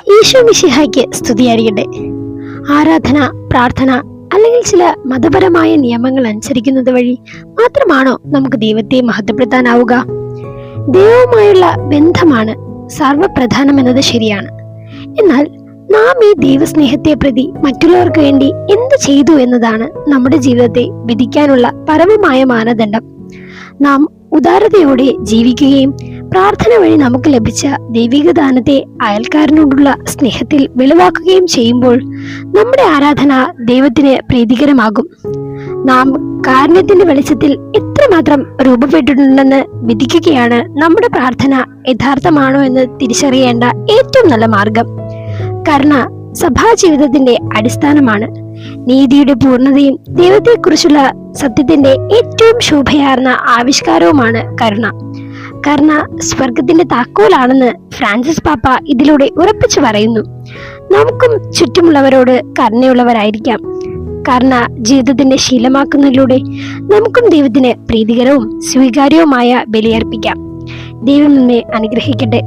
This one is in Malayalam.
ഈശോ മിശിഹായ്ക്ക് സ്തുതിയായിരിക്കട്ടെ. ആരാധന, പ്രാർത്ഥന അല്ലെങ്കിൽ ചില മതപരമായ നിയമങ്ങൾ അനുസരിക്കുന്നത് വഴി മാത്രമാണോ നമുക്ക് ദൈവത്തെ മഹത്വപ്പെടുത്താനാവുക? ദൈവവുമായുള്ള ബന്ധമാണ് സർവപ്രധാനമെന്നത് ശരിയാണ്. എന്നാൽ നാം ഈ ദൈവസ്നേഹത്തെ പ്രതി മറ്റുള്ളവർക്ക് വേണ്ടി എന്ത് ചെയ്തു എന്നതാണ് നമ്മുടെ ജീവിതത്തെ വിധിക്കാനുള്ള പരമമായ മാനദണ്ഡം. നാം ഉദാരതയോടെ ജീവിക്കുകയും പ്രാർത്ഥന വഴി നമുക്ക് ലഭിച്ച ദൈവിക ദാനത്തെ അയൽക്കാരനോടുള്ള സ്നേഹത്തിൽ വെളിവാക്കുകയും ചെയ്യുമ്പോൾ നമ്മുടെ ആരാധന ദൈവത്തിന് പ്രീതികരമാകും. നാം കാരുണ്യത്തിന്റെ വെളിച്ചത്തിൽ എത്രമാത്രം രൂപപ്പെട്ടിട്ടുണ്ടെന്ന് വിധിക്കുകയാണ് നമ്മുടെ പ്രാർത്ഥന യഥാർത്ഥമാണോ എന്ന് തിരിച്ചറിയേണ്ട ഏറ്റവും നല്ല മാർഗം. കരുണ സഭാജീവിതത്തിന്റെ അടിസ്ഥാനമാണ്. നീതിയുടെ പൂർണ്ണതയും ദൈവത്തെക്കുറിച്ചുള്ള സത്യത്തിന്റെ ഏറ്റവും ശോഭയാർന്ന ആവിഷ്കാരവുമാണ് കരുണ. കരുണ സ്വർഗത്തിന്റെ താക്കോലാണെന്ന് ഫ്രാൻസിസ് പാപ്പ ഇതിലൂടെ ഉറപ്പിച്ചു പറയുന്നു. നമുക്കും ചുറ്റുമുള്ളവരോട് കരുണയുള്ളവരായിരിക്കാം. കരുണ ജീവിതത്തിന്റെ ശീലമാക്കുന്നതിലൂടെ നമുക്കും ദൈവത്തിന് പ്രീതികരവും സ്വീകാര്യവുമായ ബലിയർപ്പിക്കാം. ദൈവം നമ്മെ അനുഗ്രഹിക്കട്ടെ.